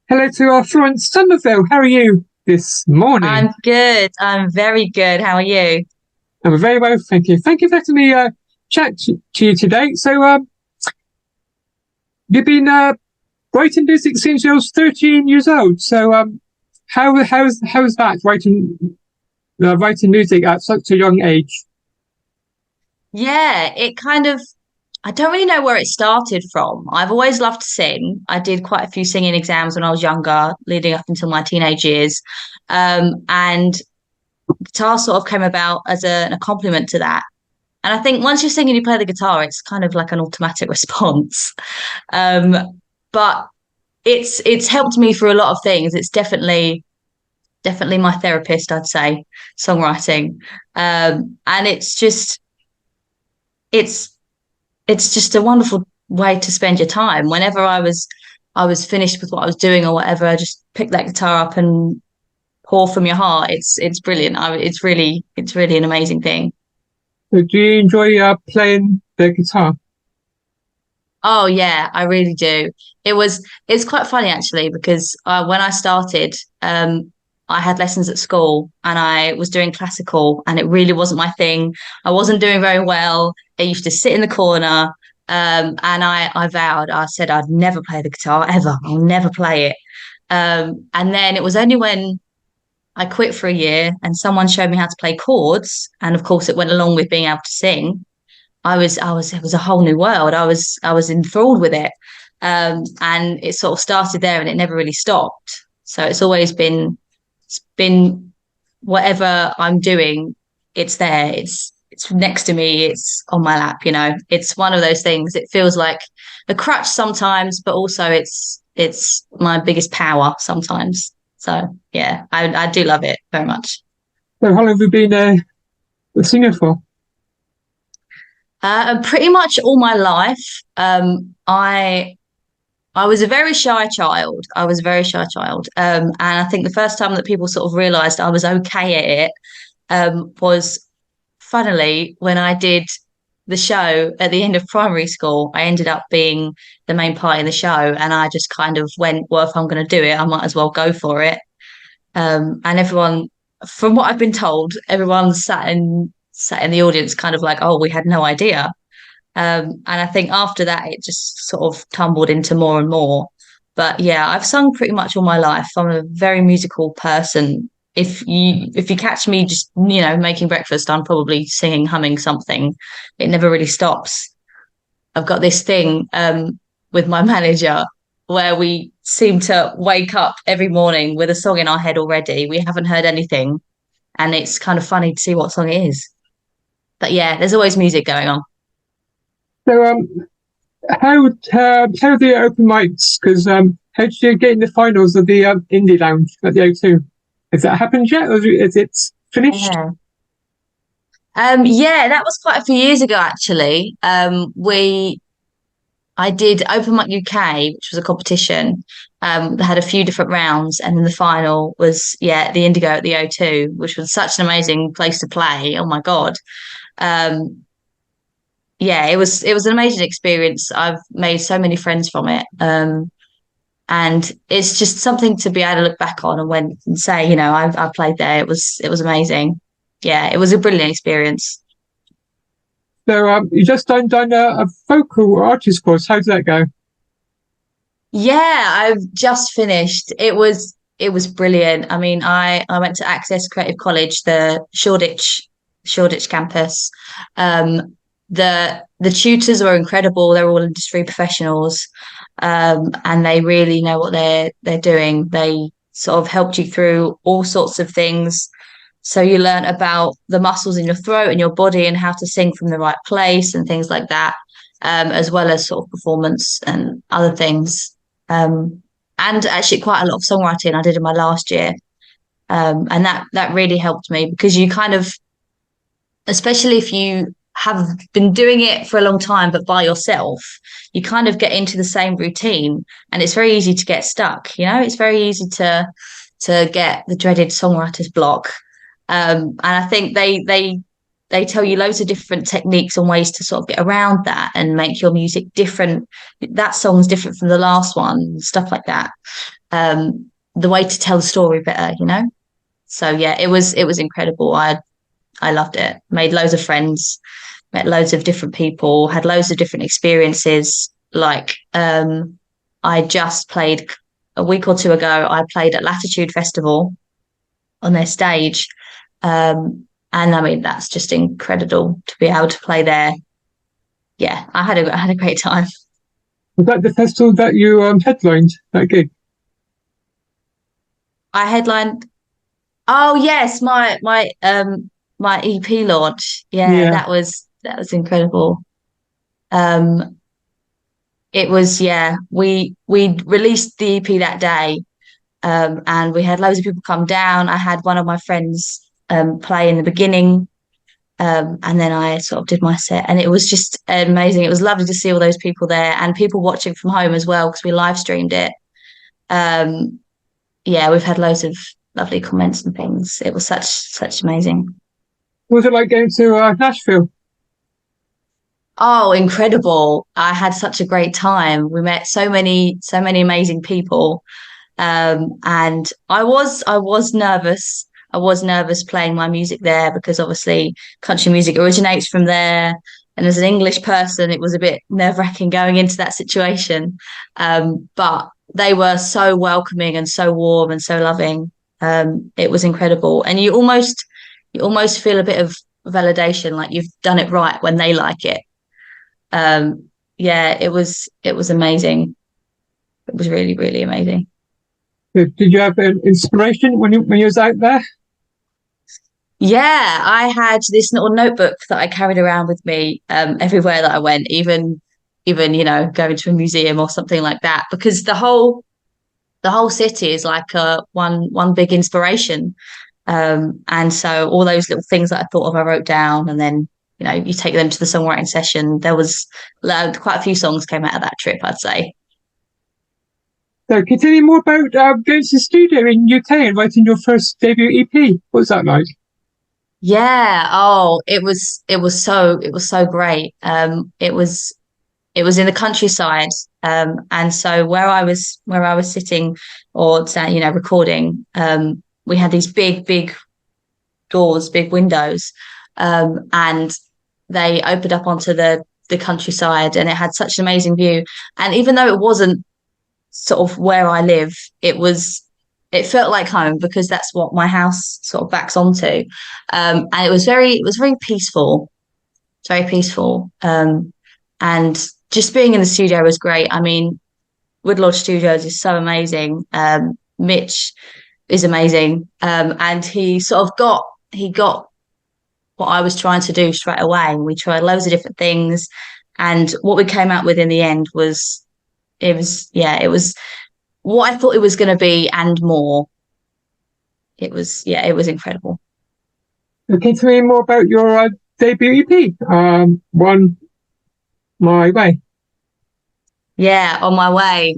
Hello to Florence Sommerville. How are you this morning? I'm good. I'm very good. How are you? I'm very well, thank you. Thank you for letting me chat to you today. You've been writing music since you was 13 years old. How's that writing music at such a young age? Yeah, I don't really know where it started from. I've always loved to sing. I did quite a few singing exams when I was younger, leading up until my teenage years. And guitar sort of came about as an accompaniment to that. And I think once you're singing, you play the guitar, it's kind of like an automatic response. Um, but it's helped me through a lot of things. It's definitely my therapist, I'd say, songwriting. And it's it's just a wonderful way to spend your time. Whenever I was finished with what I was doing or whatever, I just pick that guitar up and pour from your heart. It's brilliant. It's really an amazing thing. So do you enjoy playing the guitar? Oh yeah, I really do. It's quite funny actually because when I started, I had lessons at school and I was doing classical and it really wasn't my thing. I wasn't doing very well. I used to sit in the corner, and I vowed, I said I'd never play the guitar ever. I'll never play it. And then it was only when I quit for a year and someone showed me how to play chords, and of course it went along with being able to sing. It was a whole new world. I was enthralled with it. And it sort of started there and it never really stopped. So it's been whatever I'm doing, it's there. It's next to me, it's on my lap. It's one of those things. It feels like a crutch sometimes, but also it's my biggest power sometimes. So yeah, I do love it very much. So how long have you been a singer for? And pretty much all my life, I was a very shy child. I was a very shy child. And I think the first time that people sort of realized I was okay at it, was funnily when I did the show at the end of primary school. I ended up being the main part in the show, and I just kind of went, well, if I'm going to do it, I might as well go for it. And everyone, from what I've been told, everyone sat in the audience, kind of like, oh, we had no idea. And I think after that, it just sort of tumbled into more and more. But yeah, I've sung pretty much all my life. I'm a very musical person. If you catch me just making breakfast, I'm probably singing, humming something. It never really stops. I've got this thing with my manager where we seem to wake up every morning with a song in our head already. We haven't heard anything, and it's kind of funny to see what song it is. But yeah, there's always music going on. So how are the open mics? Because how did you get in the finals of the indie lounge at the O2? Has that happened yet, or is it finished? Yeah. Yeah, that was quite a few years ago actually. I did Open Mic UK, which was a competition that had a few different rounds, and then the final was the Indigo at the O2, which was such an amazing place to play. Oh my God. Um, yeah, it was an amazing experience. I've made so many friends from it. And it's just something to be able to look back on and say, I played there. It was amazing. Yeah, it was a brilliant experience. So you just done a vocal artist course. How did that go? Yeah, I've just finished. It was brilliant. I mean, I went to Access Creative College, the Shoreditch campus. The tutors were incredible. They're all industry professionals, and they really know what they're doing. They sort of helped you through all sorts of things. So you learn about the muscles in your throat and your body and how to sing from the right place and things like that, as well as sort of performance and other things. Um, and actually quite a lot of songwriting I did in my last year. And that really helped me because you kind of, especially if you have been doing it for a long time but by yourself, you kind of get into the same routine and it's very easy to get stuck. It's very easy to get the dreaded songwriter's block. And I think they tell you loads of different techniques and ways to sort of get around that and make your music different. That song's different from the last one, stuff like that. the way to tell the story better, you know. So yeah, it was incredible. I loved it. Made loads of friends, met loads of different people, had loads of different experiences. Like I just played a week or two ago. I played at Latitude Festival on their stage, and I mean that's just incredible to be able to play there. Yeah, I had a great time. Was that the festival that you headlined that gig? I headlined. Oh yes, my EP launch. Yeah, Yeah. that was incredible. Um, it was yeah. We released the EP that day, and we had loads of people come down. I had one of my friends play in the beginning, and then I sort of did my set, and it was just amazing. It was lovely to see all those people there and people watching from home as well because we live streamed it. Um, yeah, we've had loads of lovely comments and things. It was such amazing. What was it like going to Nashville? Oh, incredible. I had such a great time. We met so many amazing people. And I was nervous. I was nervous playing my music there because obviously country music originates from there. And as an English person, it was a bit nerve-wracking going into that situation. But they were so welcoming and so warm and so loving. It was incredible. And you almost feel a bit of validation, like you've done it right when they like it. Yeah, it was amazing. It was really, really amazing. Did you have an inspiration when you was out there? Yeah, I had this little notebook that I carried around with me everywhere that I went, even going to a museum or something like that, because the whole city is like one big inspiration. And so all those little things that I thought of, I wrote down, and then you take them to the songwriting session. There was quite a few songs came out of that trip, I'd say. So, can you tell me more about going to the studio in UK and writing your first debut EP? What was that like? Yeah. Oh, it was so great. It was in the countryside, and so where I was sitting or recording, we had these big doors, big windows, and they opened up onto the countryside, and it had such an amazing view. And even though it wasn't sort of where I live, it felt like home because that's what my house sort of backs onto. And it was very peaceful. It's very peaceful. And just being in the studio was great. I mean, Wood Lodge Studios is so amazing. Mitch is amazing. And he got what I was trying to do straight away. We tried loads of different things. And what we came out with in the end was it was what I thought it was going to be and more. It was incredible. Can you tell me more about your debut EP? One My Way. Yeah, on my way.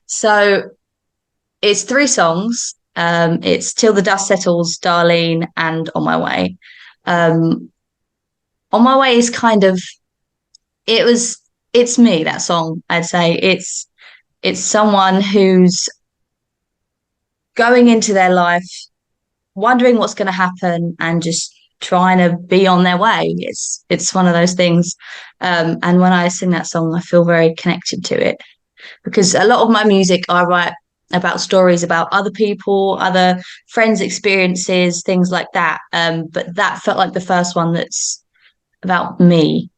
So it's three songs. It's Till the Dust Settles, Darlene, and On My Way. Um, on My Way is kind of it was it's me, that song, I'd say. It's someone who's going into their life wondering what's going to happen and just trying to be on their way. It's one of those things. And when I sing that song, I feel very connected to it because a lot of my music I write about stories about other people, other friends' experiences, things like that. But that felt like the first one that's about me.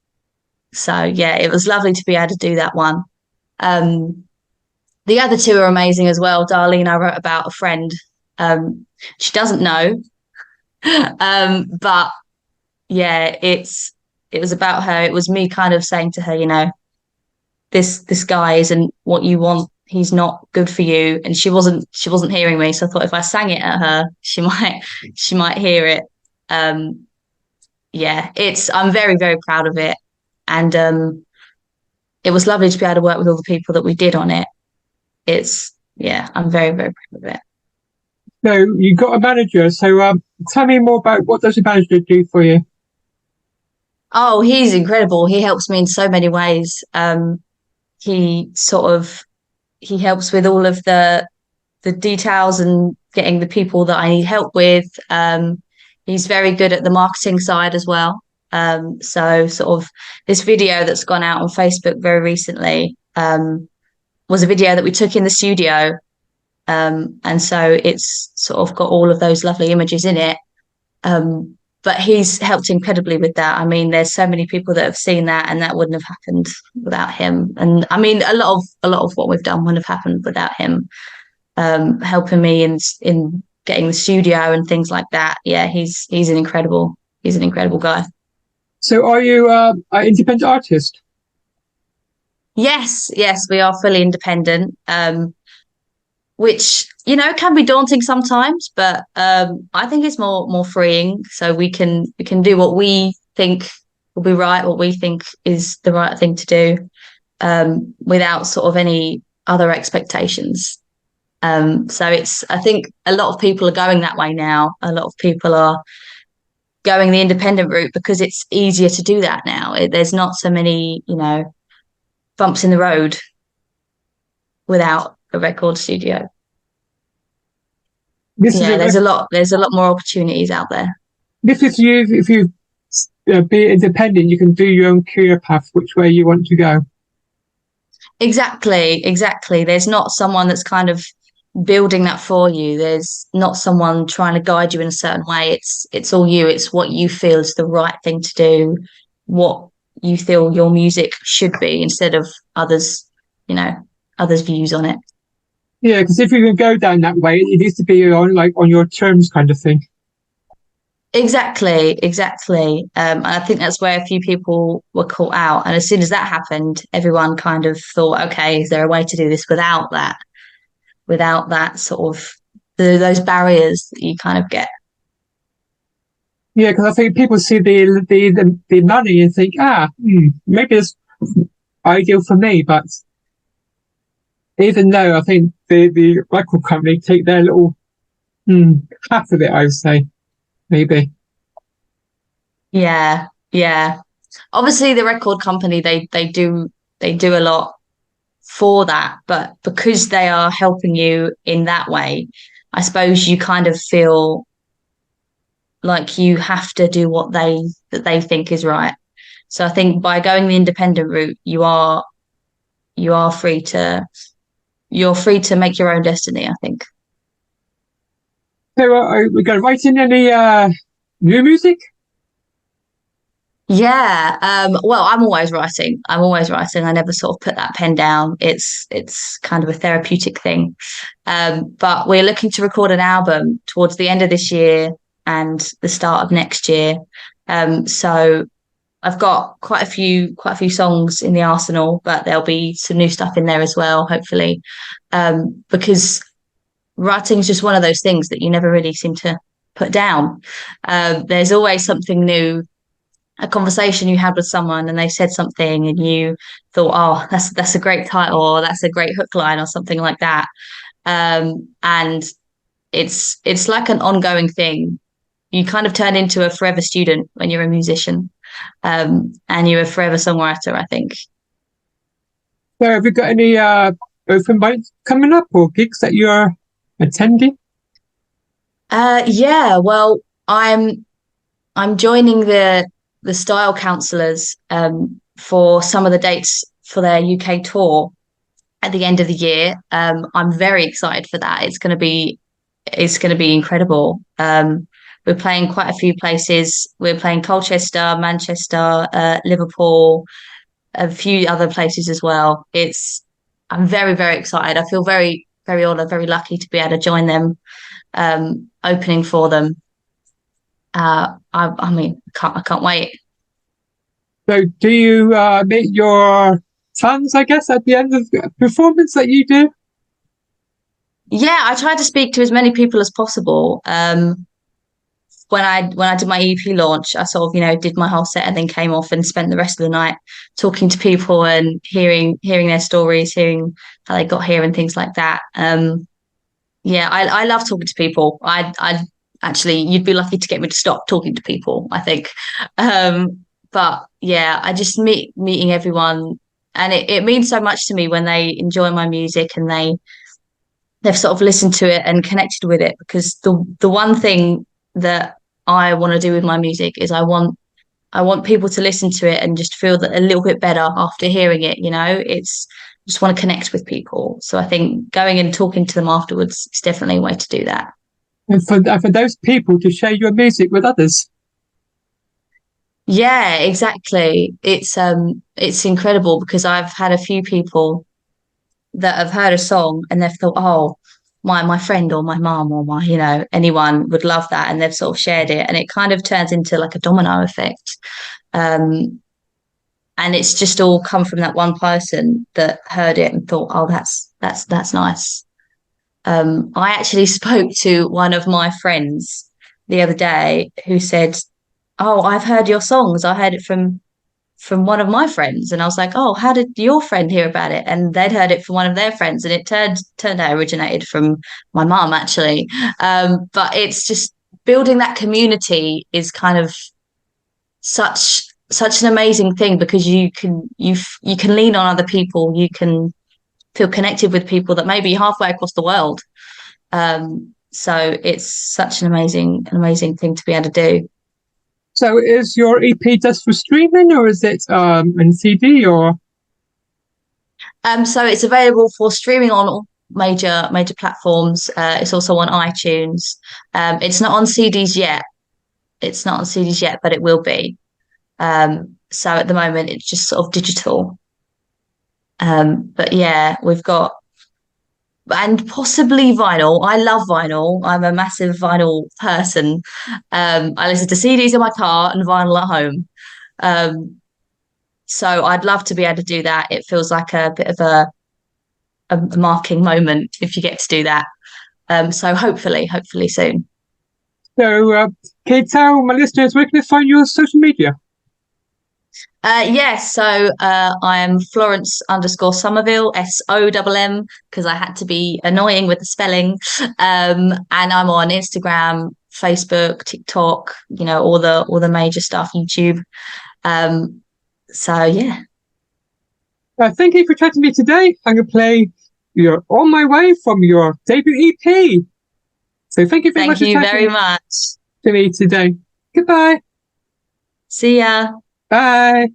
So yeah, it was lovely to be able to do that one. Um, the other two are amazing as well. Darlene, I wrote about a friend. She doesn't know, but yeah, it was about her. It was me kind of saying to her, this guy isn't what you want. He's not good for you. And she wasn't hearing me. So I thought if I sang it at her, she might hear it. Um, yeah, I'm very, very proud of it. And it was lovely to be able to work with all the people that we did on it. Yeah, I'm very, very proud of it. So you got a manager. So tell me more about what does a manager do for you? Oh, he's incredible. He helps me in so many ways. He sort of he helps with all of the details and getting the people that I need help with. He's very good at the marketing side as well. So sort of this video that's gone out on Facebook very recently was a video that we took in the studio. And so it's sort of got all of those lovely images in it. But he's helped incredibly with that. I mean, there's so many people that have seen that, and that wouldn't have happened without him. And I mean, a lot of what we've done wouldn't have happened without him helping me in getting the studio and things like that. Yeah, he's an incredible guy. So are you an independent artist? Yes, yes, we are fully independent. Which can be daunting sometimes, but I think it's more freeing. So we can do what we think will be right, what we think is the right thing to do, without sort of any other expectations. So I think a lot of people are going that way now. A lot of people are going the independent route because it's easier to do that now. There's not so many, bumps in the road without a record studio. This is Yeah, a there's a lot more opportunities out there. this is you. If you be independent, you can do your own career path, which way you want to go. Exactly, exactly. There's not someone that's kind of building that for you. There's not someone trying to guide you in a certain way. It's all you. It's what you feel is the right thing to do, what you feel your music should be instead of others, you know, others' views on it. Yeah, because if you can go down that way, it needs to be on your terms, kind of thing. Exactly, exactly. And I think that's where a few people were caught out. And as soon as that happened, everyone kind of thought, okay, is there a way to do this without that sort of those barriers that you kind of get? Yeah, because I think people see the money and think, maybe it's ideal for me. But even though I think the record company take their little half of it, I would say maybe. Yeah, yeah. Obviously, the record company they do a lot for that, but because they are helping you in that way, I suppose you kind of feel like you have to do what they think is right. So I think by going the independent route, you are free to make your own destiny, I think. So are we going to write in any new music? Yeah. Well, I'm always writing. I'm always writing. I never sort of put that pen down. It's kind of a therapeutic thing. But we're looking to record an album towards the end of this year and the start of next year. So I've got quite a few songs in the arsenal, but there'll be some new stuff in there as well, hopefully. Because writing is just one of those things that you never really seem to put down. There's always something new, a conversation you had with someone and they said something and you thought, oh, that's a great title or that's a great hook line or something like that. And it's like an ongoing thing. You kind of turn into a forever student when you're a musician, and you're a forever songwriter, I think. So have you got any open mics coming up or gigs that you're attending? Yeah, well, I'm joining the style counselors for some of the dates for their UK tour at the end of the year. I'm very excited for that. It's going to be incredible. We're playing quite a few places. We're playing Colchester, Manchester, Liverpool, a few other places as well. I'm very, very excited. I feel very, very honoured, very lucky to be able to join them, opening for them. I mean, I can't wait. So do you meet your fans, I guess, at the end of the performance that you do? Yeah, I try to speak to as many people as possible. When I did my EP launch, I sort of did my whole set and then came off and spent the rest of the night talking to people and hearing their stories, hearing how they got here and things like that. Yeah, I love talking to people. I actually, you'd be lucky to get me to stop talking to people, I think. But yeah, I just meeting everyone, and it means so much to me when they enjoy my music and they've sort of listened to it and connected with it. Because the one thing that I want to do with my music is I want people to listen to it and just feel that a little bit better after hearing it. It's just want to connect with people. So I think going and talking to them afterwards is definitely a way to do that. And for those people to share your music with others. Yeah, exactly. It's incredible because I've had a few people that have heard a song and they've thought, oh, my friend or my mum or my, anyone would love that, and they've sort of shared it, and it kind of turns into like a domino effect. Um, and it's just all come from that one person that heard it and thought, oh, that's nice. I actually spoke to one of my friends the other day who said, oh, I've heard your songs. I heard it from one of my friends, and I was like, oh, how did your friend hear about it? And they'd heard it from one of their friends, and it turned out originated from my mum actually. But it's just building that community is kind of such an amazing thing, because you can lean on other people, you can feel connected with people that may be halfway across the world. So it's such an amazing thing to be able to do. So is your EP just for streaming, or is it in CD or? So it's available for streaming on all major platforms. It's also on iTunes. It's not on CDs yet. It's not on CDs yet, but it will be. So at the moment, it's just sort of digital. But yeah, we've got, and possibly vinyl. I love vinyl. I'm a massive vinyl person. I listen to CDs in my car and vinyl at home. Um, so I'd love to be able to do that. It feels like a bit of a marking moment if you get to do that. So hopefully soon. So can you tell my listeners where can they find you on social media? Yes, so I am Florence underscore Sommerville, SOMM, because I had to be annoying with the spelling. And I'm on Instagram, Facebook, TikTok, all the major stuff, YouTube. Um, so yeah. Thank you for chatting to me today. I'm going to play You're On My Way from your debut EP. So thank you very much Thank for you very chatting much. to me today. Goodbye. See ya. Bye.